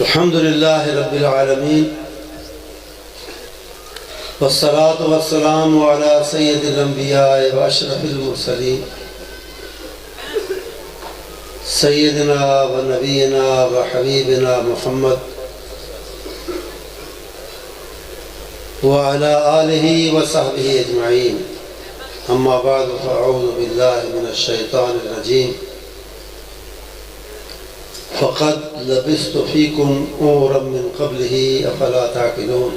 الحمد للہ رب العالمین والصلاة والسلام علی سید الانبیاء واشرف المرسلین سیدنا و نبینا و حبیبنا محمد وعلى آلہ و صحبہ اجمعین اما بعد فاعوذ باللہ من الشیطان الرجیم فقد لبثت فیکم عمرا من قبلہ افلا تعقلون۔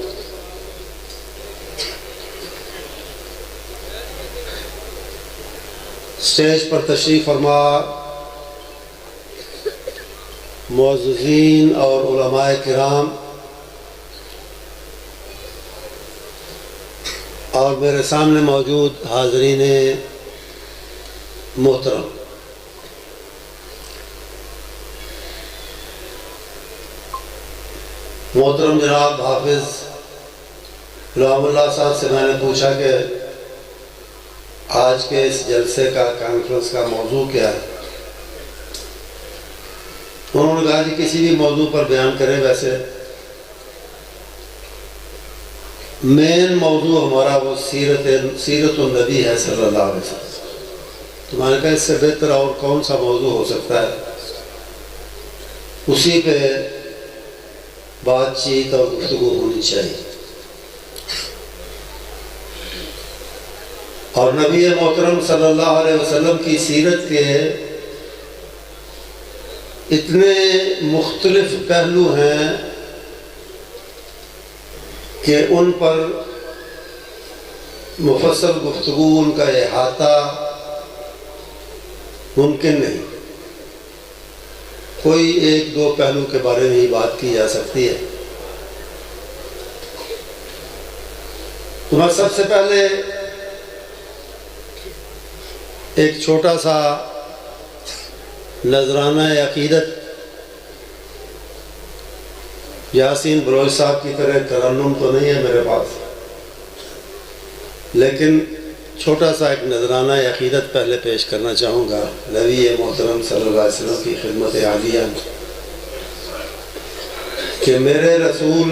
اسٹیج پر تشریف فرما معززین اور علماء کرام اور میرے سامنے موجود حاضرین محترم، محترم جناب حافظ غلام اللہ صاحب سے میں نے پوچھا کہ آج کے اس جلسے کا کانفرنس کا موضوع کیا ہے؟ انہوں نے کہا کہ کسی بھی موضوع پر بیان کریں، ویسے مین موضوع ہمارا وہ سیرت النبی ہے صلی اللہ علیہ وسلم۔ تو میں نے کہا اس سے بہتر اور کون سا موضوع ہو سکتا ہے، اسی پہ بات چیت اور گفتگو ہونی چاہیے۔ اور نبی محترم صلی اللہ علیہ وسلم کی سیرت کے اتنے مختلف پہلو ہیں کہ ان پر مفصل گفتگو، ان کا احاطہ ممکن نہیں۔ کوئی ایک دو پہلو کے بارے میں ہی بات کی جا سکتی ہے۔ تو میں سب سے پہلے ایک چھوٹا سا نذرانہ عقیدت یاسین بلوچ صاحب کی طرح ترنم تو نہیں ہے میرے پاس، لیکن چھوٹا سا ایک نذرانہ عقیدت پہلے پیش کرنا چاہوں گا نبی محترم صلی اللہ علیہ وسلم کی خدمت عالیہ کہ میرے رسول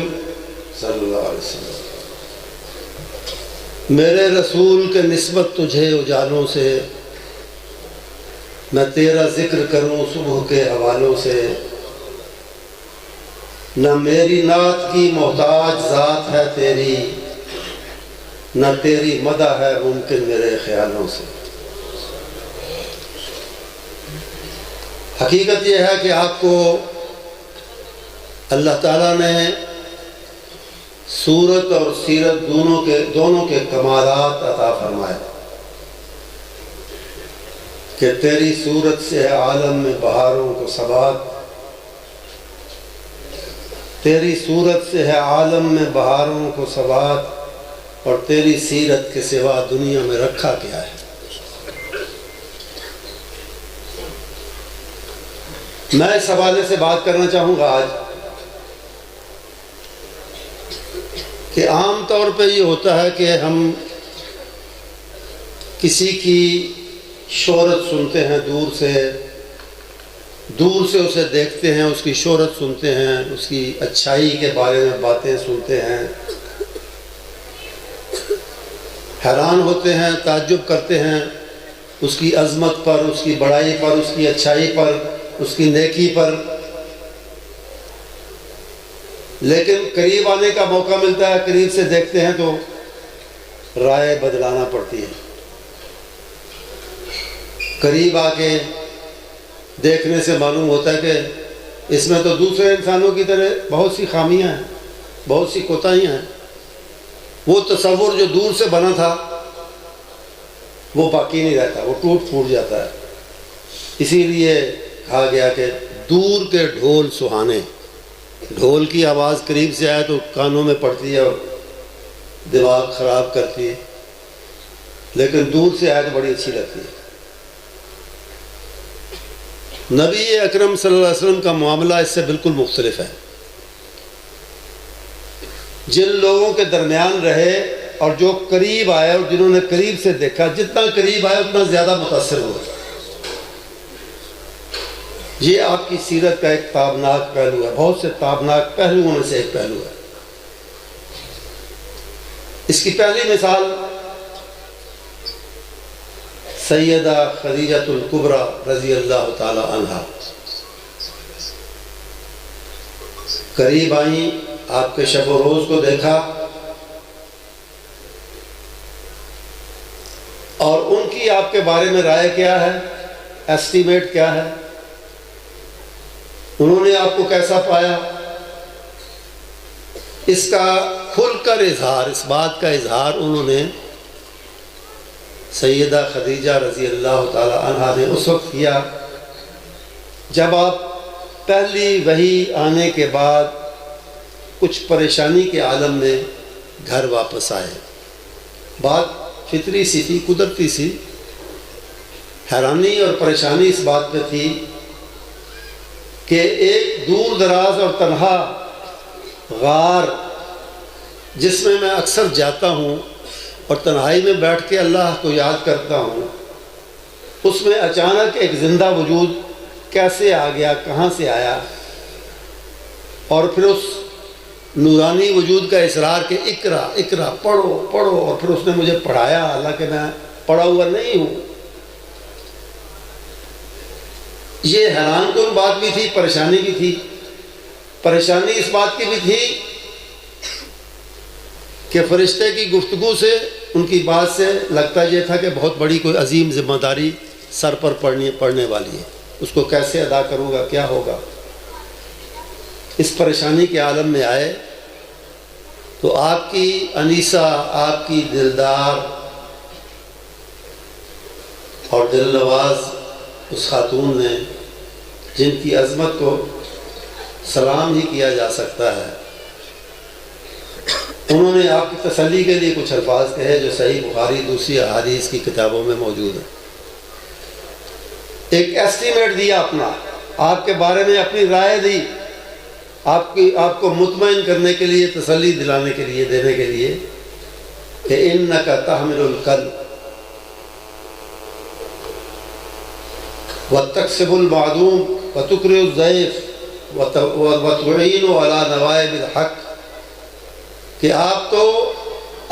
صلی اللہ علیہ وسلم، میرے رسول کے نسبت تجھے اجالوں سے، میں تیرا ذکر کروں صبح کے حوالوں سے، نہ میری نعت کی محتاج ذات ہے تیری، نہ تیری مدح ہے ممکن میرے خیالوں سے۔ حقیقت یہ ہے کہ آپ کو اللہ تعالیٰ نے صورت اور سیرت دونوں کے کمالات عطا فرمائے کہ تیری صورت سے ہے عالم میں بہاروں کو ثبات، تیری صورت سے ہے عالم میں بہاروں کو ثبات، اور تیری سیرت کے سوا دنیا میں رکھا کیا ہے۔ میں اس حوالے سے بات کرنا چاہوں گا آج کہ عام طور پہ یہ ہوتا ہے کہ ہم کسی کی شہرت سنتے ہیں، دور سے اسے دیکھتے ہیں، اس کی شہرت سنتے ہیں، اس کی اچھائی کے بارے میں باتیں سنتے ہیں، حیران ہوتے ہیں، تعجب کرتے ہیں اس کی عظمت پر، اس کی بڑائی پر، اس کی اچھائی پر، اس کی نیکی پر، لیکن قریب آنے کا موقع ملتا ہے، قریب سے دیکھتے ہیں تو رائے بدلانا پڑتی ہے۔ قریب آ کے دیکھنے سے معلوم ہوتا ہے کہ اس میں تو دوسرے انسانوں کی طرح بہت سی خامیاں ہیں، بہت سی کوتاہیاں ہیں۔ وہ تصور جو دور سے بنا تھا وہ باقی نہیں رہتا، وہ ٹوٹ پھوٹ جاتا ہے۔ اسی لیے کہا گیا کہ دور کے ڈھول سہانے، ڈھول کی آواز قریب سے آئے تو کانوں میں پڑتی ہے اور دماغ خراب کرتی ہے، لیکن دور سے آئے تو بڑی اچھی لگتی ہے۔ نبی اکرم صلی اللہ علیہ وسلم کا معاملہ اس سے بالکل مختلف ہے۔ جن لوگوں کے درمیان رہے اور جو قریب آئے اور جنہوں نے قریب سے دیکھا، جتنا قریب آئے اتنا زیادہ متاثر ہوا۔ یہ آپ کی سیرت کا ایک تابناک پہلو ہے، بہت سے تابناک پہلوؤں میں سے ایک پہلو ہے۔ اس کی پہلی مثال سیدہ خدیجۃ الکبریٰ رضی اللہ تعالی عنہا قریب آئیں، آپ کے شب و روز کو دیکھا اور ان کی آپ کے بارے میں رائے کیا ہے، ایسٹیمیٹ کیا ہے، انہوں نے آپ کو کیسا پایا، اس کا کھل کر اظہار، اس بات کا اظہار انہوں نے سیدہ خدیجہ رضی اللہ تعالی عنہا نے اس وقت کیا جب آپ پہلی وحی آنے کے بعد کچھ پریشانی کے عالم میں گھر واپس آئے۔ بات فطری سی تھی، قدرتی سی، حیرانی اور پریشانی اس بات پہ تھی کہ ایک دور دراز اور تنہا غار جس میں اکثر جاتا ہوں اور تنہائی میں بیٹھ کے اللہ کو یاد کرتا ہوں، اس میں اچانک ایک زندہ وجود کیسے آ گیا، کہاں سے آیا، اور پھر اس نورانی وجود کا اصرار کہ اقرا اقرا پڑھو پڑھو، اور پھر اس نے مجھے پڑھایا، حالانکہ میں پڑھا ہوا نہیں ہوں۔ یہ حیران کن بات بھی تھی، پریشانی بھی تھی۔ پریشانی اس بات کی بھی تھی کہ فرشتے کی گفتگو سے، ان کی بات سے لگتا یہ تھا کہ بہت بڑی کوئی عظیم ذمہ داری سر پر پڑنے والی ہے، اس کو کیسے ادا کروں گا، کیا ہوگا۔ اس پریشانی کے عالم میں آئے تو آپ کی انیسہ، آپ کی دلدار اور دل نواز اس خاتون نے، جن کی عظمت کو سلام ہی کیا جا سکتا ہے، انہوں نے آپ کی تسلی کے لیے کچھ الفاظ کہے جو صحیح بخاری دوسری احادیث کی کتابوں میں موجود ہیں۔ ایک ایسٹیمیٹ دیا اپنا، آپ کے بارے میں اپنی رائے دی، آپ کو مطمئن کرنے کے لیے، تسلی دلانے کے لیے، دینے کے لیے کہ اِنَّكَ تَحْمِلُ الْكَلْبَ وَتَكْسِبُ الْمَعْدُومَ وَتُقْرِئُ الضَّيْفَ وَتُعِينُ عَلَى نَوَائِبِ الْحَقِّ، کہ آپ تو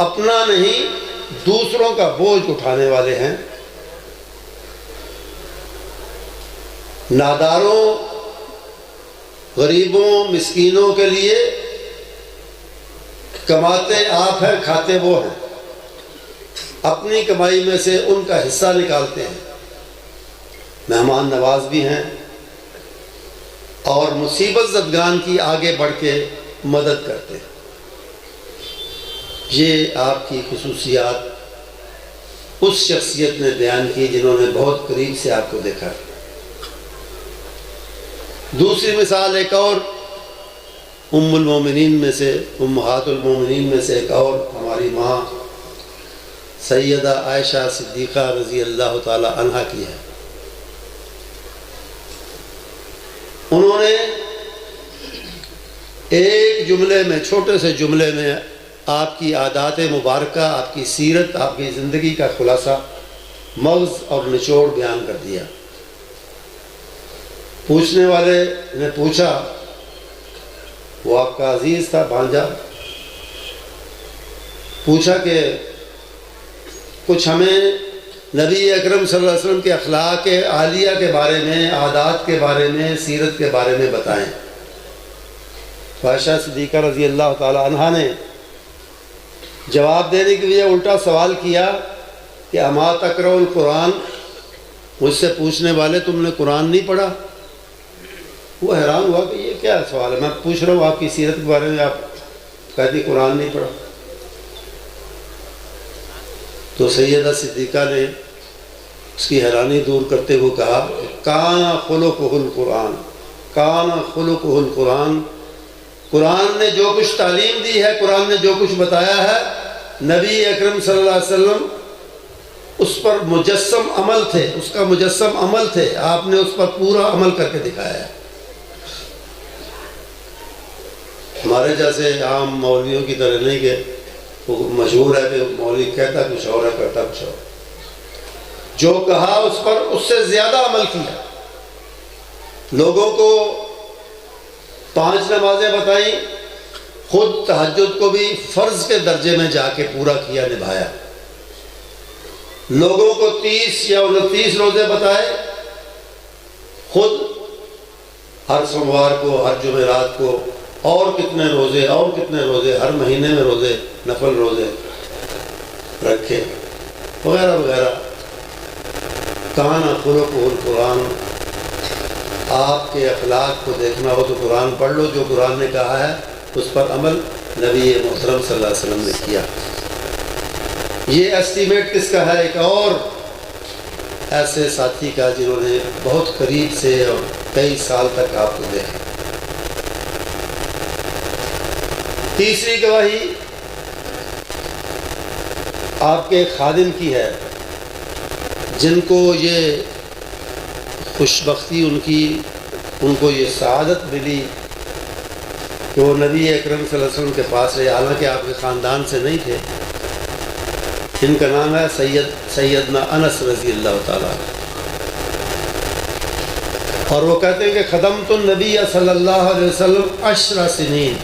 اپنا نہیں دوسروں کا بوجھ اٹھانے والے ہیں، ناداروں، غریبوں، مسکینوں کے لیے کماتے آپ ہیں، کھاتے وہ ہیں، اپنی کمائی میں سے ان کا حصہ نکالتے ہیں، مہمان نواز بھی ہیں، اور مصیبت زدگان کی آگے بڑھ کے مدد کرتے ہیں۔ یہ آپ کی خصوصیات اس شخصیت نے بیان کی جنہوں نے بہت قریب سے آپ کو دیکھا۔ دوسری مثال ایک اور ام المومنین میں سے، امہات المومنین میں سے ایک اور ہماری ماں سیدہ عائشہ صدیقہ رضی اللہ تعالی عنہا کی ہے۔ انہوں نے ایک جملے میں، چھوٹے سے جملے میں آپ کی عادات مبارکہ، آپ کی سیرت، آپ کی زندگی کا خلاصہ، مغز اور نچوڑ بیان کر دیا۔ پوچھنے والے نے پوچھا، وہ آپ کا عزیز تھا بھانجا، پوچھا کہ کچھ ہمیں نبی اکرم صلی اللہ علیہ وسلم کے اخلاق عالیہ کے بارے میں، عادات کے بارے میں، سیرت کے بارے میں بتائیں۔ عائشہ صدیقہ رضی اللہ تعالی عنہا نے جواب دینے کے لیے الٹا سوال کیا کہ اما تقرؤ القرآن، مجھ سے پوچھنے والے تم نے قرآن نہیں پڑھا؟ وہ حیران ہوا کہ یہ کیا سوال ہے، میں پوچھ رہا ہوں آپ کی سیرت کے بارے میں، آپ کہتی قرآن نہیں پڑھا۔ تو سیدہ صدیقہ نے اس کی حیرانی دور کرتے ہوئے کہا، کان خلقہ القرآن، کان خلقہ القرآن، قرآن نے جو کچھ تعلیم دی ہے، قرآن نے جو کچھ بتایا ہے، نبی اکرم صلی اللہ علیہ وسلم اس پر مجسم عمل تھے، اس کا مجسم عمل تھے، آپ نے اس پر پورا عمل کر کے دکھایا ہے۔ ہمارے جیسے عام مولویوں کی طرح نہیں کہ وہ مشہور ہے کہ مولوی کہتا کچھ اور ہے، کرتا کچھ اور، جو کہا اس پر اس سے زیادہ عمل کیا۔ لوگوں کو 5 نمازیں بتائیں، خود تہجد کو بھی فرض کے درجے میں جا کے پورا کیا، نبھایا۔ لوگوں کو 30 یا 29 روزے بتائے، خود ہر سوموار کو، ہر جمعرات کو اور کتنے روزے ہر مہینے میں روزے، نفل روزے رکھے، وغیرہ وغیرہ۔ کان خلقہ القرآن، آپ کے اخلاق کو دیکھنا ہو تو قرآن پڑھ لو، جو قرآن نے کہا ہے اس پر عمل نبی محترم صلی اللہ علیہ وسلم نے کیا۔ یہ ایسٹیمیٹ کس کا ہے؟ ایک اور ایسے ساتھی کا جنہوں نے بہت قریب سے اور کئی سال تک آپ کو دیکھا۔ تیسری گواہی آپ کے خادم کی ہے، جن کو یہ خوشبختی ان کو یہ سعادت ملی کہ وہ نبی اکرم صلی اللہ علیہ وسلم کے پاس رہے، حالانکہ آپ کے خاندان سے نہیں تھے۔ ان کا نام ہے سیدنا انس رضی اللہ تعالیٰ، اور وہ کہتے ہیں کہ خدمت النبی صلی اللہ علیہ وسلم 10 سنین،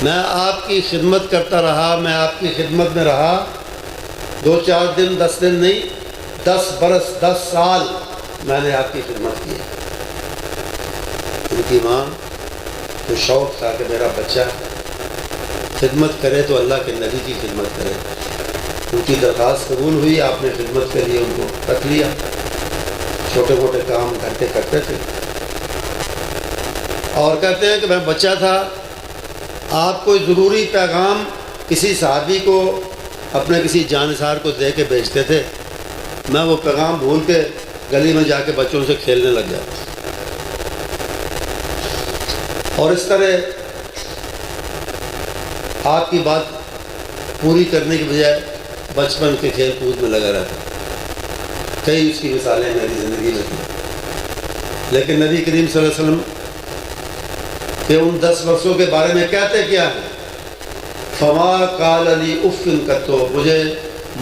میں آپ کی خدمت کرتا رہا، میں آپ کی خدمت میں رہا، 2-4 دن 10 دن نہیں، 10 برس 10 سال میں نے آپ کی خدمت کی۔ ان کی ماں کو شوق تھا کہ میرا بچہ خدمت کرے تو اللہ کے نبی کی خدمت کرے۔ ان کی درخواست قبول ہوئی، آپ نے خدمت کے لیے ان کو رکھ لیا، چھوٹے موٹے کام گھر کے کرتے تھے۔ اور کہتے ہیں کہ میں بچہ تھا، آپ کوئی ضروری پیغام کسی صحابی کو، اپنے کسی جانثار کو دے کے بھیجتے تھے، میں وہ پیغام بھول کے گلی میں جا کے بچوں سے کھیلنے لگ جاتا، اور اس طرح آپ کی بات پوری کرنے کی بجائے بچپن کے کھیل کود میں لگا رہتا۔ کئی اس کی مثالیں میری زندگی میں تھیں، لیکن نبی کریم صلی اللہ علیہ وسلم کہ ان 10 برسوں کے بارے میں کہتے کیا ہیں؟ فما قال علی افن کتو، مجھے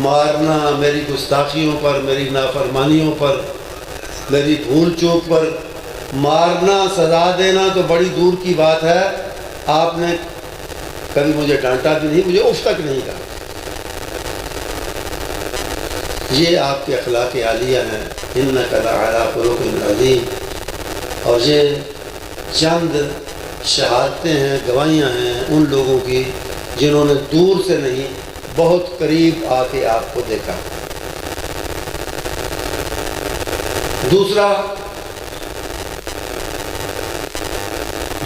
مارنا، میری گستاخیوں پر، میری نافرمانیوں پر، میری بھول چوک پر مارنا، سزا دینا تو بڑی دور کی بات ہے، آپ نے کبھی مجھے ڈانٹا بھی نہیں، مجھے اف تک نہیں کہا۔ یہ آپ کے اخلاق عالیہ ہیں، انک لعلی خلق عظیم۔ اور یہ چند شہادتیں ہیں، گواہیاں ہیں ان لوگوں کی جنہوں نے دور سے نہیں بہت قریب آ کے آپ کو دیکھا۔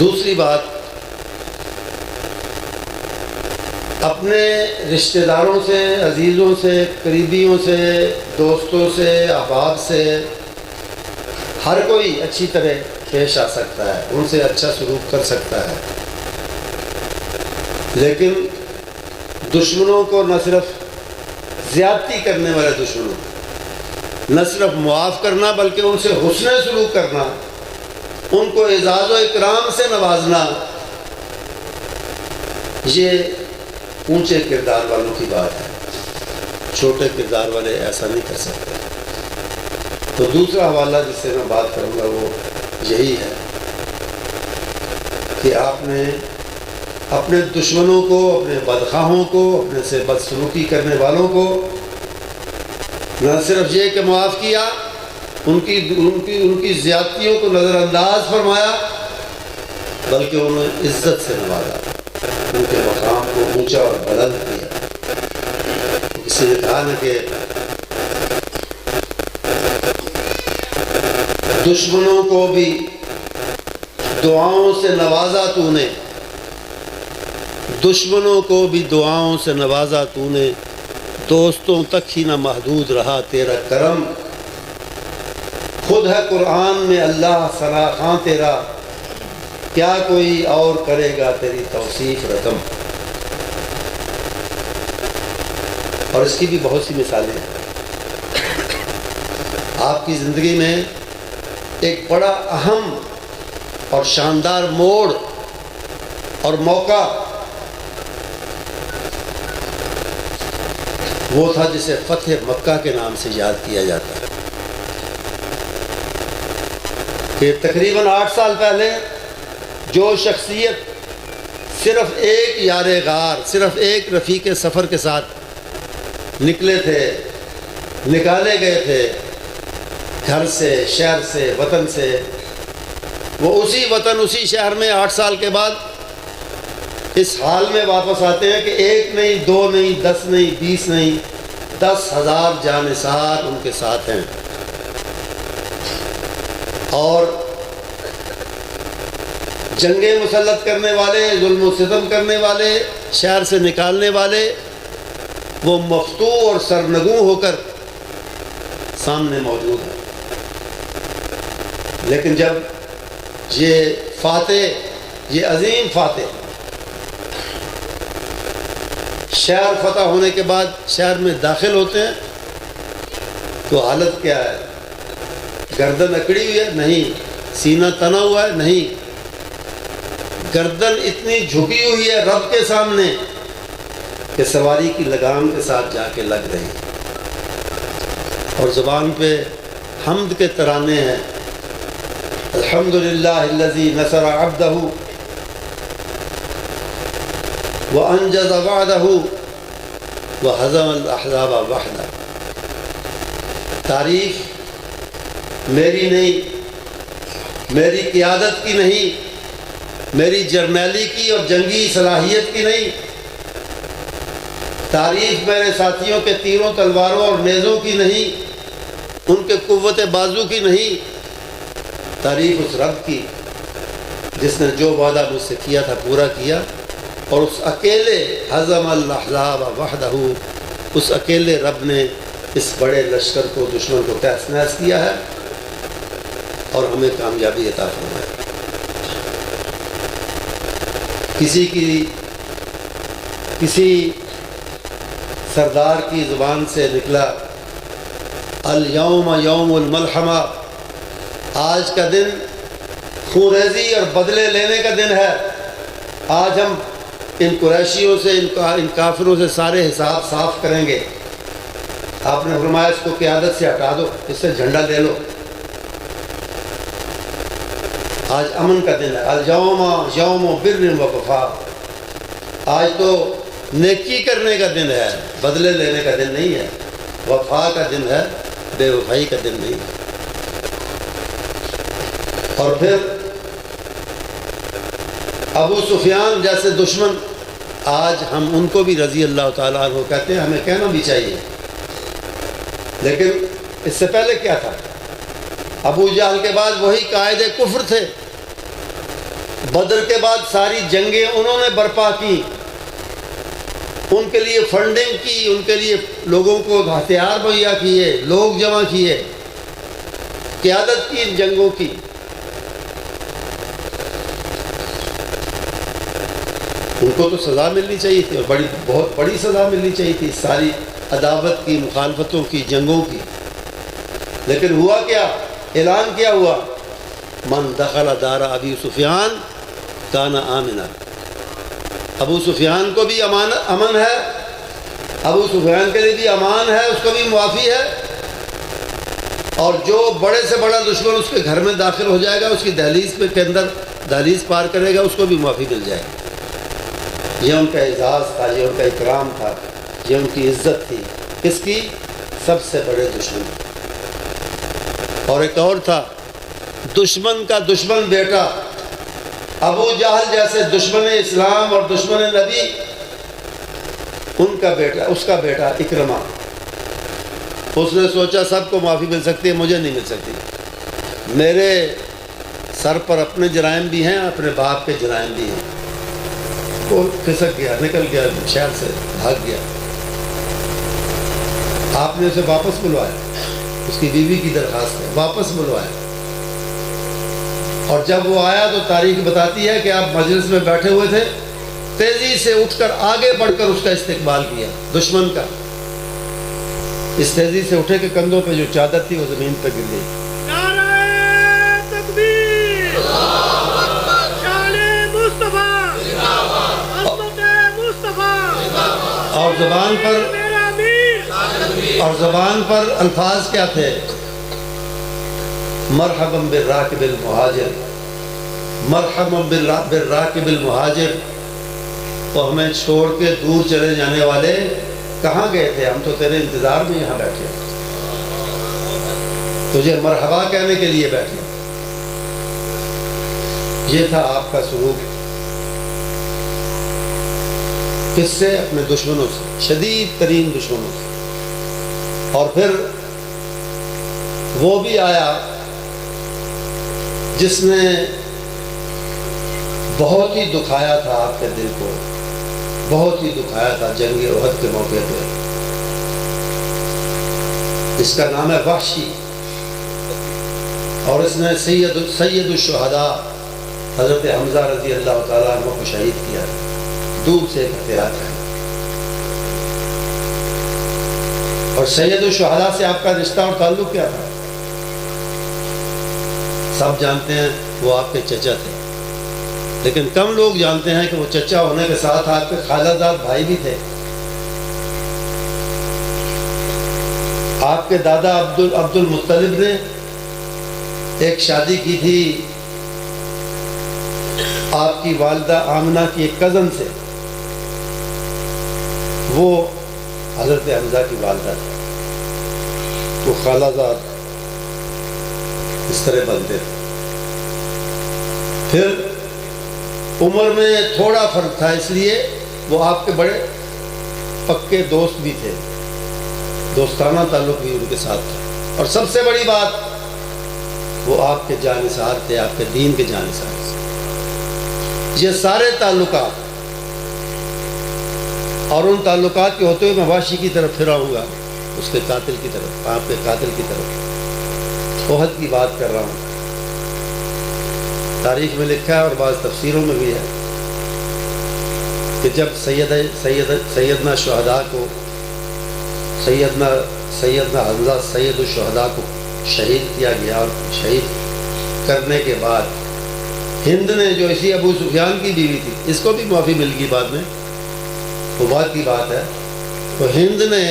دوسری بات، اپنے رشتہ داروں سے، عزیزوں سے، قریبیوں سے، دوستوں سے، احباب سے ہر کوئی اچھی طرح پیش آ سکتا ہے، ان سے اچھا سلوک کر سکتا ہے، لیکن دشمنوں کو نہ صرف زیادتی کرنے والے دشمنوں، نہ صرف معاف کرنا بلکہ ان سے حسن سلوک کرنا، ان کو اعزاز و اکرام سے نوازنا، یہ اونچے کردار والوں کی بات ہے، چھوٹے کردار والے ایسا نہیں کر سکتے۔ تو دوسرا حوالہ جس سے میں بات کروں گا وہ یہی ہے کہ آپ نے اپنے دشمنوں کو، اپنے بدخواہوں کو، اپنے سے بدسلوکی کرنے والوں کو نہ صرف یہ کہ معاف کیا، ان کی زیادتیوں کو نظر انداز فرمایا، بلکہ انہیں عزت سے نوازا، ان کے مقام کو اونچا اور بلند کیا۔ کسی نے کہا نا کہ دشمنوں کو بھی دعاؤں سے نوازا تو نے، دشمنوں کو بھی دعاؤں سے نوازا تو نے، دوستوں تک ہی نہ محدود رہا تیرا کرم، خود ہے قرآن میں اللہ ثنا خواں تیرا، کیا کوئی اور کرے گا تیری توصیف رقم۔ اور اس کی بھی بہت سی مثالیں ہیں۔ آپ کی زندگی میں ایک بڑا اہم اور شاندار موڑ اور موقع وہ تھا جسے فتح مکہ کے نام سے یاد کیا جاتا ہے۔ کہ تقریباً 8 سال پہلے جو شخصیت صرف ایک یار غار، صرف ایک رفیق سفر کے ساتھ نکلے تھے، نکالے گئے تھے گھر سے، شہر سے، وطن سے، وہ اسی وطن، اسی شہر میں 8 سال کے بعد اس حال میں واپس آتے ہیں کہ 1 نہیں، 2 نہیں، 10 نہیں، 20 نہیں، 10,000 جانثار ان کے ساتھ ہیں، اور جنگیں مسلط کرنے والے، ظلم و ستم کرنے والے، شہر سے نکالنے والے، وہ مفتوح اور سرنگوں ہو کر سامنے موجود ہیں۔ لیکن جب یہ فاتح، یہ عظیم فاتح شہر فتح ہونے کے بعد شہر میں داخل ہوتے ہیں تو حالت کیا ہے؟ گردن اکڑی ہوئی ہے؟ نہیں۔ سینہ تنا ہوا ہے؟ نہیں۔ گردن اتنی جھکی ہوئی ہے رب کے سامنے کہ سواری کی لگام کے ساتھ جا کے لگ رہی ہے، اور زبان پہ حمد کے ترانے ہیں، الحمدللہ الذی نصر عبدہ وانجز وعدہ وہزم الاحزاب وحدہ۔ تعریف میری نہیں، میری قیادت کی نہیں، میری جرنیلی کی اور جنگی صلاحیت کی نہیں، تعریف میرے ساتھیوں کے تیروں، تلواروں اور نیزوں کی نہیں، ان کے قوت بازو کی نہیں، تعریف اس رب کی جس نے جو وعدہ مجھ سے کیا تھا پورا کیا، اور اس اکیلے ہزم الاحزاب وحدہ، اس اکیلے رب نے اس بڑے لشکر کو، دشمن کو تہس نہس کیا ہے اور ہمیں کامیابی عطا فرمائی۔ کسی سردار کی زبان سے نکلا الیوم یوم الملحمہ، آج کا دن خونریزی اور بدلے لینے کا دن ہے، آج ہم ان قریشیوں سے، ان کافروں سے سارے حساب صاف کریں گے۔ آپ نے فرمایا اس کو قیادت سے ہٹا دو، اس سے جھنڈا لے لو، آج امن کا دن ہے، الیوم یوم بر و وفا، آج تو نیکی کرنے کا دن ہے، بدلے لینے کا دن نہیں ہے، وفا کا دن ہے، بے وفائی کا دن نہیں ہے۔ اور پھر ابو سفیان جیسے دشمن، آج ہم ان کو بھی رضی اللہ تعالیٰ عنہ کہتے ہیں، ہمیں کہنا بھی چاہیے، لیکن اس سے پہلے کیا تھا؟ ابو جہل کے بعد وہی قائد کفر تھے، بدر کے بعد ساری جنگیں انہوں نے برپا کی، ان کے لیے فنڈنگ کی، ان کے لیے لوگوں کو ہتھیار مہیا کیے، لوگ جمع کیے، قیادت کی ان جنگوں کی۔ ان کو تو سزا ملنی چاہیے تھی، اور بہت بڑی سزا ملنی چاہیے تھی ساری عداوت کی، مخالفتوں کی، جنگوں کی، لیکن ہوا کیا؟ اعلان کیا ہوا، من دخل دار ابی سفیان کان آمنا، ابو سفیان کو بھی امن ہے، ابو سفیان کے لیے بھی امان ہے، اس کو بھی معافی ہے، اور جو بڑے سے بڑا دشمن اس کے گھر میں داخل ہو جائے گا، اس کی دہلیز پہ کے اندر دہلیز پار کرے گا، اس کو بھی معافی مل جائے گی۔ یہ ان کا اعزاز تھا، یہ ان کا اکرام تھا، یہ ان کی عزت تھی، کس کی؟ سب سے بڑے دشمن۔ اور ایک اور تھا، دشمن کا دشمن بیٹا، ابو جہل جیسے دشمن اسلام اور دشمن نبی، ان کا بیٹا، اس کا بیٹا اکرمہ، اس نے سوچا سب کو معافی مل سکتی ہے، مجھے نہیں مل سکتی، میرے سر پر اپنے جرائم بھی ہیں، اپنے باپ کے جرائم بھی ہیں۔ وہ کھسک گیا، نکل گیا، شہر سے بھاگ گیا۔ آپ نے اسے واپس بلوایا، اس کی بیوی کی درخواست ہے، واپس بلوایا، اور جب وہ آیا تو تاریخ بتاتی ہے کہ آپ مجلس میں بیٹھے ہوئے تھے، تیزی سے اٹھ کر آگے بڑھ کر اس کا استقبال کیا، دشمن کا، اس تیزی سے اٹھے کہ کندھوں پہ جو چادر تھی وہ زمین پہ گر گئی۔ نعرہ تکبیر، شان مصطفیٰ، عظمت مصطفیٰ، اور زبان پر الفاظ کیا تھے؟ مرحبا بالراکب المہاجر، مرحبا بالراکب المہاجر، تو ہمیں چھوڑ کے دور چلے جانے والے کہاں گئے تھے؟ ہم تو تیرے انتظار میں یہاں بیٹھے ہیں، تجھے مرحبا کہنے کے لیے بیٹھے۔ یہ تھا آپ کا سلوک، کس سے؟ اپنے دشمنوں سے، شدید ترین دشمنوں سے۔ اور پھر وہ بھی آیا جس نے بہت ہی دکھایا تھا آپ کے دل کو، بہت ہی دکھایا تھا جنگ احد کے موقع پہ۔ اس کا نام ہے وحشی، اور اس نے سید الشہداء حضرت حمزہ رضی اللہ تعالیٰ عنہ کو شہید کیا، دودھ سے ایک ہتھیار ہے۔ اور سید الشہداء سے آپ کا رشتہ اور تعلق کیا تھا؟ سب جانتے ہیں وہ آپ کے چچا تھے، لیکن کم لوگ جانتے ہیں کہ وہ چچا ہونے کے ساتھ آپ کے خالہ زاد بھائی بھی تھے۔ آپ کے دادا عبد المطلب نے ایک شادی کی تھی آپ کی والدہ آمنہ کی ایک کزن سے، وہ حضرت حمزہ کی والدہ تھی، تو خالہ زاد اس طرح بنتے تھے۔ پھر عمر میں تھوڑا فرق تھا، اس لیے وہ آپ کے بڑے پکے دوست بھی تھے، دوستانہ تعلق بھی ان کے ساتھ تھا۔ اور سب سے بڑی بات، وہ آپ کے جانثار تھے، آپ کے دین کے جانثار تھے۔ یہ سارے تعلقات، اور ان تعلقات کے ہوتے ہوئے میں وحشی کی طرف پھر آؤں گا، اس کے قاتل کی طرف، آپ کے قاتل کی طرف۔ احد کی بات کر رہا ہوں، تاریخ میں لکھا ہے اور بعض تفسیروں میں بھی ہے کہ جب سیدنا شہداء کو، سیدنا حمزہ سید الشہداء کو شہید کیا گیا، اور شہید کرنے کے بعد ہند نے، جو اسی ابو سفیان کی بیوی تھی، اس کو بھی معافی مل گئی بعد میں، وہ بعد کی بات ہے، تو ہند نے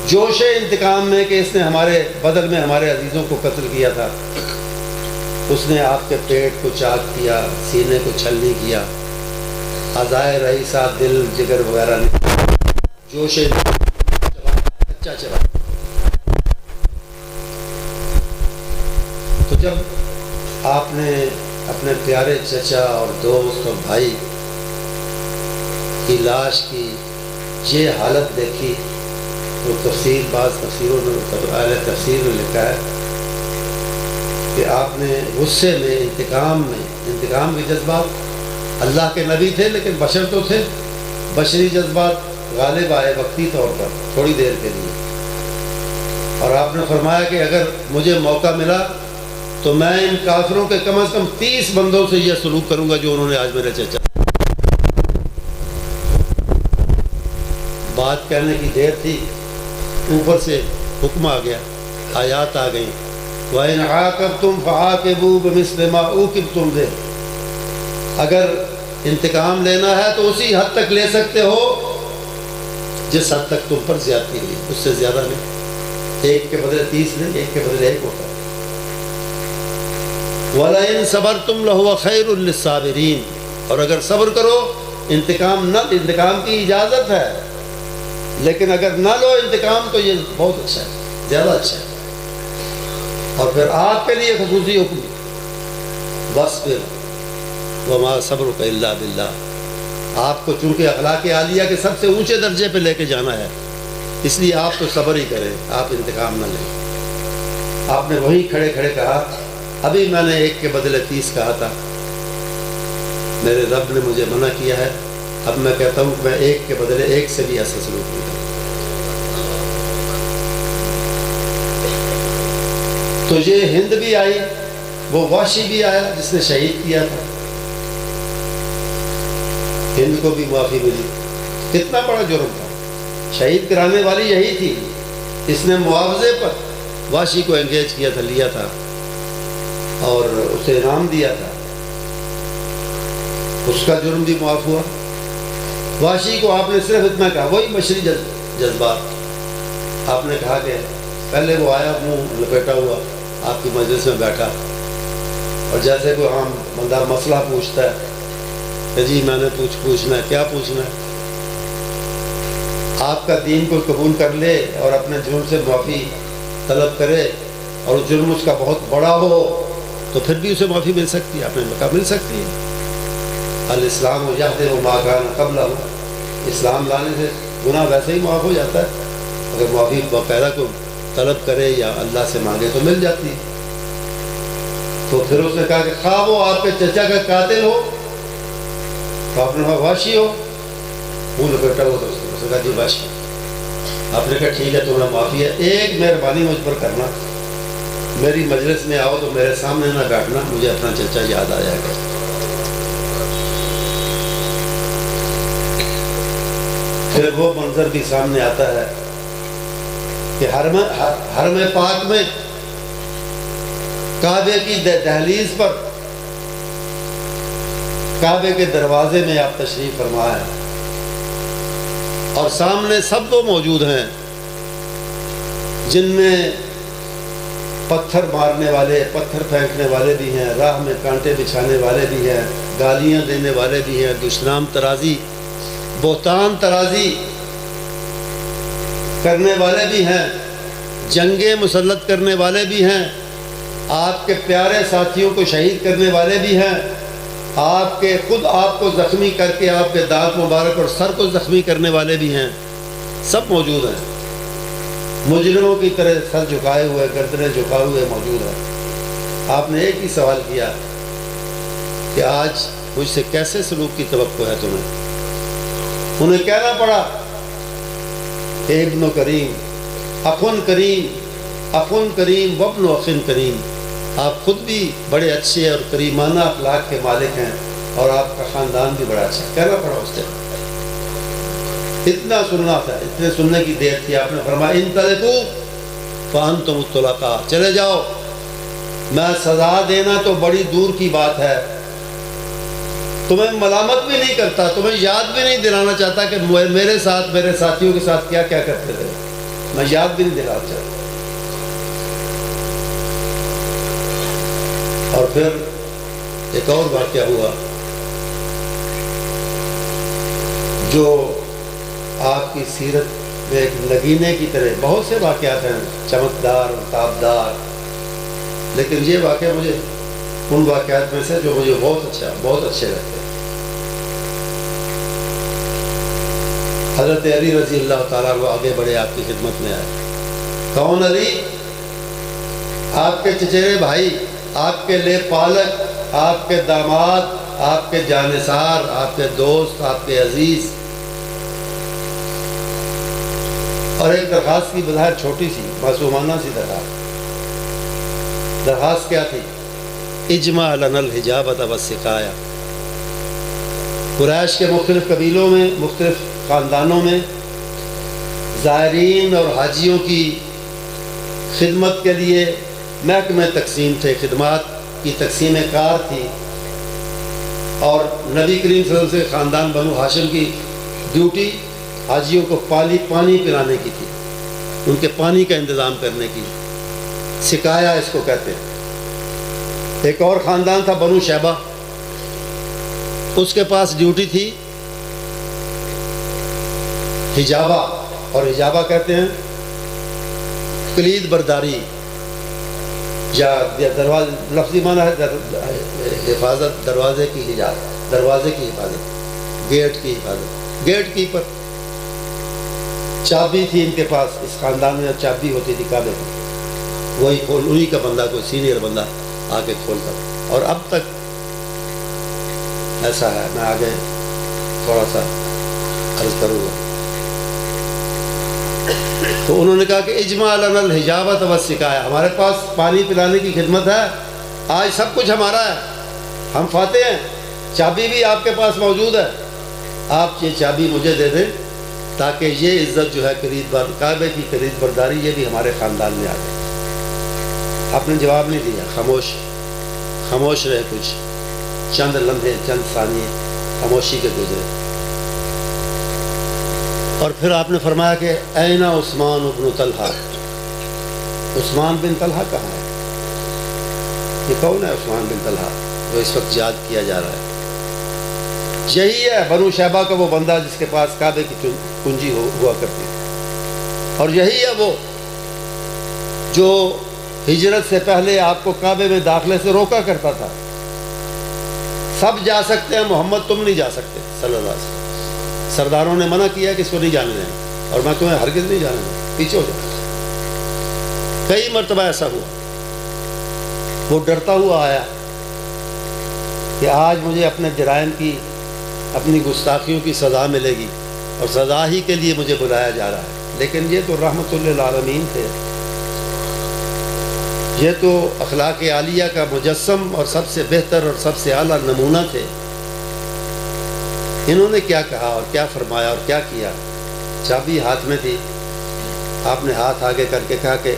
جوش انتقام میں کہ اس نے ہمارے بدل میں ہمارے عزیزوں کو قتل کیا تھا، اس نے آپ کے پیٹ کو چاک کیا، سینے کو چھلنی کیا، اعضائے رئیسہ، دل، جگر وغیرہ نے جوش کچا چلا۔ تو جب آپ نے اپنے پیارے چچا اور دوست اور بھائی کی لاش کی یہ حالت دیکھی، تو بعض تفسیروں نے، اہل تفسیر نے لکھا ہے کہ آپ نے غصے میں، انتقام کے جذبات، اللہ کے نبی تھے لیکن بشر تو تھے، بشری جذبات غالب آئے وقتی طور پر، تھوڑی دیر کے لیے، اور آپ نے فرمایا کہ اگر مجھے موقع ملا تو میں ان کافروں کے کم از کم 30 بندوں سے یہ سلوک کروں گا جو انہوں نے آج میرے چچا۔ بات کہنے کی دیر تھی، اوپر سے حکم آ گیا، آیات آ گئیں، وَإِنْ عَاقَبْتُمْ فَعَاقِبُوا بِمِثْلِ مَا عُوقِبْتُمْ بِهِ، اگر انتقام لینا ہے تو اسی حد تک لے سکتے ہو جس حد تک تم پر زیادتی ہوئی، اس سے زیادہ نہیں، ایک کے بدلے 30 نہیں، ایک کے بدلے ایک ہوتا ہے۔ وَلَئِن صَبَرْتُمْ لَهُوَ خَيْرٌ لِلصَّابِرِينَ، اور اگر صبر کرو، انتقام کی اجازت ہے، لیکن اگر نہ لو انتقام تو یہ بہت اچھا ہے، زیادہ اچھا ہے۔ اور پھر آپ کے لیے خصوصی حکم، وَاصْبِرْ وَمَا صَبْرُكَ إِلَّا بِاللَّهِ، آپ کو چونکہ اخلاق عالیہ کے سب سے اونچے درجے پہ لے کے جانا ہے، اس لیے آپ تو صبر ہی کریں، آپ انتقام نہ لیں۔ آپ نے وہیں کھڑے کھڑے کہا، ابھی میں نے ایک کے بدلے 30 کہا تھا، میرے رب نے مجھے منع کیا ہے، اب میں کہتا ہوں کہ میں ایک کے بدلے ایک سے بھی ایسا سلوک نہیں کروں۔ تو یہ ہند بھی آئی، وہ وحشی بھی آیا جس نے شہید کیا تھا، ہند کو بھی معافی ملی۔ کتنا بڑا جرم تھا، شہید کرانے والی یہی تھی، اس نے معاوضے پر وحشی کو انگیج کیا تھا، لیا تھا اور اسے انعام دیا تھا، اس کا جرم بھی معاف ہوا۔ وحشی کو آپ نے صرف اتنا کہا، وہی بشری جذبات، آپ نے کہا کہ پہلے وہ آیا منہ لپیٹا ہوا، آپ کی مجلس میں بیٹھا اور جیسے کوئی عام بندہ مسئلہ پوچھتا ہے کہ جی میں نے پوچھنا ہے، کیا پوچھنا ہے؟ آپ کا دین کو قبول کر لے اور اپنے جرم سے معافی طلب کرے اور جرم اس کا بہت بڑا ہو تو پھر بھی اسے معافی مل سکتی ہے، آپ نے کہا مل سکتی ہے۔ الاسلام و یہدم ما کان قبلہ، اسلام لانے سے گناہ ویسے ہی معاف ہو جاتا ہے، اگر معافی باقاعدہ کو طلب کرے یا اللہ سے مانگے تو مل جاتی ہے۔ تو پھر اس نے کہا کہ خواہ وہ آپ کے چچا کا قاتل ہو تو آپ نے کہا واشی ہو، وہ لپیٹا ہوا تو اس نے کہا جی واشی۔ آپ نے کہا ٹھیک ہے تمہیں معافی ہے، ایک مہربانی مجھ پر کرنا، میری مجلس میں آؤ تو میرے سامنے نہ بیٹھنا، مجھے اپنا چچا یاد آ جائے گا۔ پھر وہ منظر بھی سامنے آتا ہے کہ حرم پاک میں کعبے کی دہلیز پر، کعبے کے دروازے میں آپ تشریف فرما ہے اور سامنے سب وہ موجود ہیں جن میں پتھر مارنے والے، پتھر پھینکنے والے بھی ہیں، راہ میں کانٹے بچھانے والے بھی ہیں، گالیاں دینے والے بھی ہیں، دشنام ترازی، بہتان ترازی کرنے والے بھی ہیں، جنگیں مسلط کرنے والے بھی ہیں، آپ کے پیارے ساتھیوں کو شہید کرنے والے بھی ہیں، آپ کے خود آپ کو زخمی کر کے آپ کے دانت مبارک اور سر کو زخمی کرنے والے بھی ہیں، سب موجود ہیں، مجرموں کی طرح سر جھکائے ہوئے، گردنیں جھکائے ہوئے موجود ہیں۔ آپ نے ایک ہی سوال کیا کہ آج مجھ سے کیسے سلوک کی توقع ہے تمہیں؟ انہیں کہنا پڑا کہ ابن کریم، اخن کریم، اخن کریم وابن اخن کریم، آپ خود بھی بڑے اچھے اور کریمانہ اخلاق کے مالک ہیں اور آپ کا خاندان بھی بڑا اچھا ہے، کہنا پڑا اس سے۔ اتنا سننا تھا، اتنے سننے کی دیر تھی، آپ نے فرمایا انطلقوا فانتم الطلقاء، چلے جاؤ، میں سزا دینا تو بڑی دور کی بات ہے، تمہیں ملامت بھی نہیں کرتا، تمہیں یاد بھی نہیں دلانا چاہتا کہ میرے ساتھ، میرے ساتھیوں کے ساتھ کیا کیا کرتے تھے، میں یاد بھی نہیں دلانا چاہتا۔ اور پھر ایک اور واقعہ ہوا جو آپ کی سیرت میں ایک نگینے کی طرح، بہت سے واقعات ہیں چمکدار اور تابدار، لیکن یہ واقعہ مجھے ان واقعات میں سے جو مجھے بہت اچھے لگتے ہیں۔ حضرت علی رضی اللہ تعالیٰ وہ آگے بڑھے، آپ کی خدمت میں آئے۔ کون علی؟ آپ کے چچیرے بھائی، آپ کے لے پالک، آپ کے داماد، آپ کے جانثار، آپ کے دوست، آپ کے عزیز۔ اور ایک درخواست کی بظاہر چھوٹی سی معصومانہ سی درخواست کیا تھی؟ اجمع لنا الحجابۃ والسقایا۔ قریش کے مختلف قبیلوں میں، مختلف خاندانوں میں زائرین اور حاجیوں کی خدمت کے لیے محکمے تقسیم تھے، خدمات کی تقسیم کار تھی، اور نبی کریم صلی اللہ علیہ وسلم سے خاندان بنو ہاشم کی ڈیوٹی حاجیوں کو پانی پلانے کی تھی، ان کے پانی کا انتظام کرنے کی، سکایا اس کو کہتے ہیں۔ ایک اور خاندان تھا بنو شیبہ، اس کے پاس ڈیوٹی تھی حجابہ، اور حجابہ کہتے ہیں کلید برداری یا لفظی معنی ہے حفاظت، دروازے کی حجاب، دروازے کی حفاظت، گیٹ کی حفاظت، گیٹ کیپر۔ چابی تھی ان کے پاس، اس خاندان میں چابی ہوتی تھی کعبے کی، وہی کھول، انہی کا بندہ، کوئی سینئر بندہ آ کے کھولتا۔ اور اب تک ایسا ہے، میں آگے تھوڑا سا عرض کروں گا۔ تو انہوں نے کہا کہ اجمع لنا الحجابۃ والسقایا، ہمارے پاس پانی پلانے کی خدمت ہے، آج سب کچھ ہمارا ہے، ہم فاتح ہیں، چابی بھی آپ کے پاس موجود ہے، آپ یہ چابی مجھے دے دیں تاکہ یہ عزت جو ہے کعبے کی خرید برداری یہ بھی ہمارے خاندان میں آ جائے۔ آپ نے جواب نہیں دیا، خاموش رہے، کچھ چند لمحے، چند ثانیے خاموشی کے گزرے، اور پھر آپ نے فرمایا کہ اینا عثمان ابن طلحہ، عثمان بن طلحہ کہاں ہے؟ یہ کون ہے عثمان بن طلحہ جو اس وقت یاد کیا جا رہا ہے؟ یہی ہے بنو شیبہ کا وہ بندہ جس کے پاس کعبے کی کنجی ہوا کرتی تھی، اور یہی ہے وہ جو ہجرت سے پہلے آپ کو کعبے میں داخلے سے روکا کرتا تھا۔ سب جا سکتے ہیں، محمد تم نہیں جا سکتے صلی اللہ علیہ وسلم۔ سرداروں نے منع کیا کہ اس کو نہیں جانے دیں، اور میں تمہیں ہرگز نہیں جانے دوں، پیچھے ہو جاؤ۔ کئی مرتبہ ایسا ہوا، وہ ڈرتا ہوا آیا کہ آج مجھے اپنے جرائم کی، اپنی گستاخیوں کی سزا ملے گی، اور سزا ہی کے لیے مجھے بلایا جا رہا ہے۔ لیکن یہ تو رحمت للعالمین تھے، یہ تو اخلاق عالیہ کا مجسم اور سب سے بہتر اور سب سے اعلیٰ نمونہ تھے۔ انہوں نے کیا کہا اور کیا فرمایا اور کیا کیا؟ چابی ہاتھ میں تھی، آپ نے ہاتھ آگے کر کے کہا کہ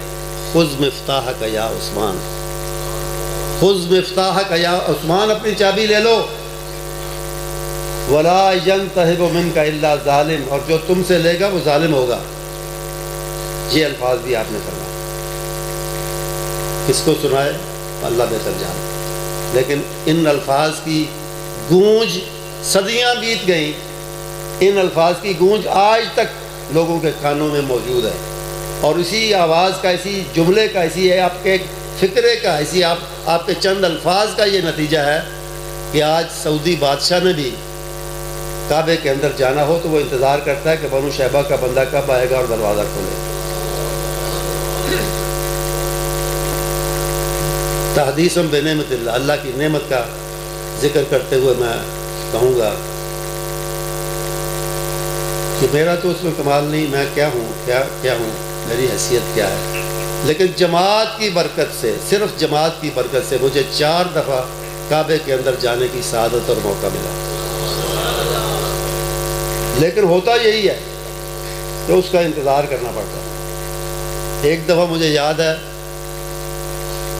خذ مفتاحک یا عثمان، خذ مفتاحک یا عثمان، اپنی چابی لے لو، ولا ينتهب منك الا ظالم، اور جو تم سے لے گا وہ ظالم ہوگا۔ یہ الفاظ بھی آپ نے فرمایا۔ کس کو سنائے؟ اللہ بہتر جانتا، لیکن ان الفاظ کی گونج صدیاں بیت گئیں، ان الفاظ کی گونج آج تک لوگوں کے کانوں میں موجود ہے، اور اسی آواز کا، اسی جملے کا، اسی آپ کے فکرے کا، اسی آپ کے چند الفاظ کا یہ نتیجہ ہے کہ آج سعودی بادشاہ نے بھی کعبے کے اندر جانا ہو تو وہ انتظار کرتا ہے کہ بنو شیبہ کا بندہ کب آئے گا اور دروازہ کھولے۔ تحدیثاً بنعمت اللہ، اللہ کی نعمت کا ذکر کرتے ہوئے میں کہوں گا کہ میرا تو اس میں کمال نہیں، میں کیا ہوں، کیا ہوں، میری حیثیت کیا ہے، لیکن جماعت کی برکت سے، صرف جماعت کی برکت سے مجھے 4 دفعہ کعبے کے اندر جانے کی سعادت اور موقع ملا۔ لیکن ہوتا یہی ہے کہ اس کا انتظار کرنا پڑتا ہے۔ ایک دفعہ مجھے یاد ہے،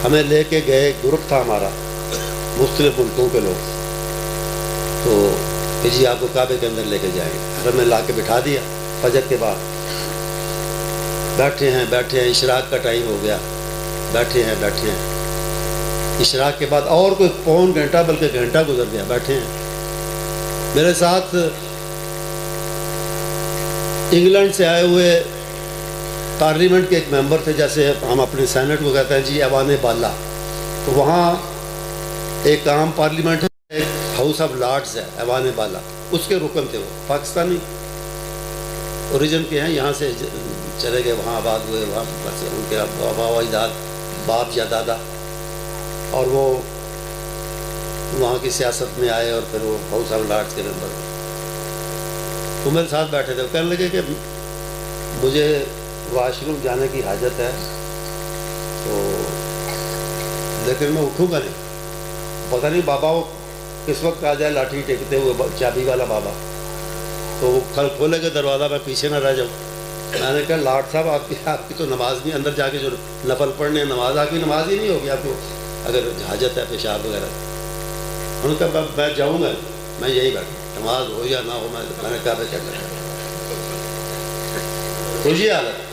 ہمیں لے کے گئے، گروپ تھا ہمارا، مختلف ملکوں کے لوگ، تو کہ جی آپ کو کعبے کے اندر لے کے جائیں گے، حرم میں لا کے بٹھا دیا۔ فجر کے بعد بیٹھے ہیں، اشراق کا ٹائم ہو گیا، بیٹھے ہیں، اشراق کے بعد اور کوئی پون گھنٹہ بلکہ گھنٹہ گزر گیا، بیٹھے ہیں۔ میرے ساتھ انگلینڈ سے آئے ہوئے پارلیمنٹ کے ایک ممبر تھے، جیسے ہم اپنے سینٹ کو کہتے ہیں جی ایوان بالا، تو وہاں ایک عام پارلیمنٹ ہے، ایک ہاؤس آف لارڈز ہے ایوان بالا، اس کے رکن تھے، وہ پاکستانی اوریجن کے ہیں، یہاں سے چلے گئے، وہاں آباد ہوئے، وہاں بس ان کے آبا و اجداد، باپ یا دادا، اور وہ وہاں کی سیاست میں آئے اور پھر وہ ہاؤس آف لارڈز کے ممبر ہوئے۔ وہ میرے ساتھ بیٹھے تھے، وہ کہنے لگے کہ مجھے واش روم جانے کی حاجت ہے، تو لیکن میں اٹھوں گا نہیں، پتہ نہیں بابا وہ کس وقت آ جائے، لاٹھی ٹیکتے ہوئے، چابی والا بابا، تو وہ کھولے گا دروازہ، میں پیچھے نہ رہ جاؤں۔ میں نے کہا لاٹ صاحب آپ کی تو نماز نہیں، اندر جا کے جو نفل پڑھنے نماز، آپ کی نماز ہی نہیں ہوگی، آپ کو اگر حاجت ہے پیشاب وغیرہ۔ انہوں نے کہا میں جاؤں گا، میں یہی بیٹھا، نماز ہو یا نہ ہو، میں نے کہا کیا کرنا خوشی حالت۔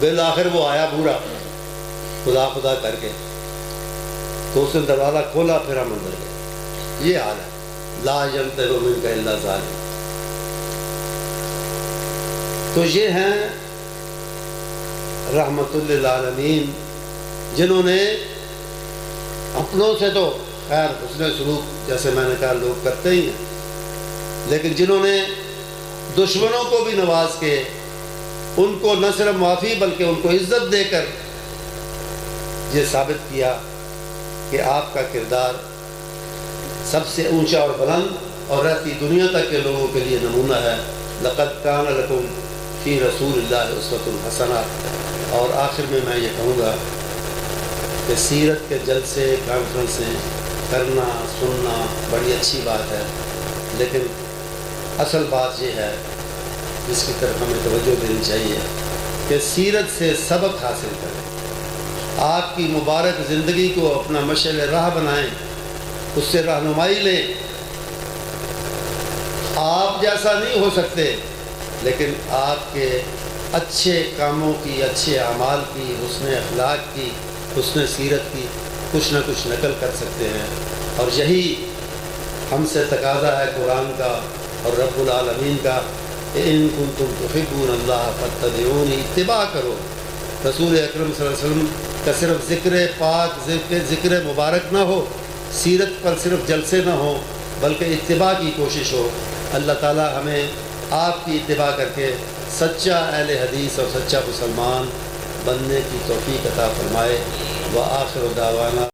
بالآخر وہ آیا بوڑھا خدا کر کے، تو اس نے دروازہ کھولا، پھر ہم اندر گئے۔ یہ حال ہے، لا ينتظر منك الا ظالم۔ تو یہ ہیں رحمت للعالمین، جنہوں نے اپنوں سے تو خیر حسن سلوک جیسے میں نے کہا لوگ کرتے ہی ہیں، لیکن جنہوں نے دشمنوں کو بھی نواز کے، ان کو نہ صرف معافی بلکہ ان کو عزت دے کر یہ ثابت کیا کہ آپ کا کردار سب سے اونچا اور بلند اور رہتی دنیا تک کے لوگوں کے لیے نمونہ ہے۔ لقد کان لکم فی رسول اللہ اسوۃ حسنہ۔ اور آخر میں یہ کہوں گا کہ سیرت کے جلسے کانفرنسیں کرنا سننا بڑی اچھی بات ہے، لیکن اصل بات یہ ہے جس کی طرف ہمیں توجہ دینی چاہیے کہ سیرت سے سبق حاصل کریں، آپ کی مبارک زندگی کو اپنا مشعل راہ بنائیں، اس سے رہنمائی لیں۔ آپ جیسا نہیں ہو سکتے، لیکن آپ کے اچھے کاموں کی، اچھے اعمال کی، حسن اخلاق کی، حسن سیرت کی کچھ نہ کچھ نقل کر سکتے ہیں، اور یہی ہم سے تقاضا ہے قرآن کا اور رب العالمین کا کہ ان کنتم تحبون اللہ فاتبعونی، اتباع کرو۔ رسول اکرم صلی اللہ علیہ وسلم کا صرف ذکر پاک، ذکر مبارک نہ ہو، سیرت پر صرف جلسے نہ ہوں، بلکہ اتباع کی کوشش ہو۔ اللہ تعالی ہمیں آپ کی اتباع کر کے سچا اہل حدیث اور سچا مسلمان بننے کی توفیق عطا فرمائے۔ وآخر دعوانا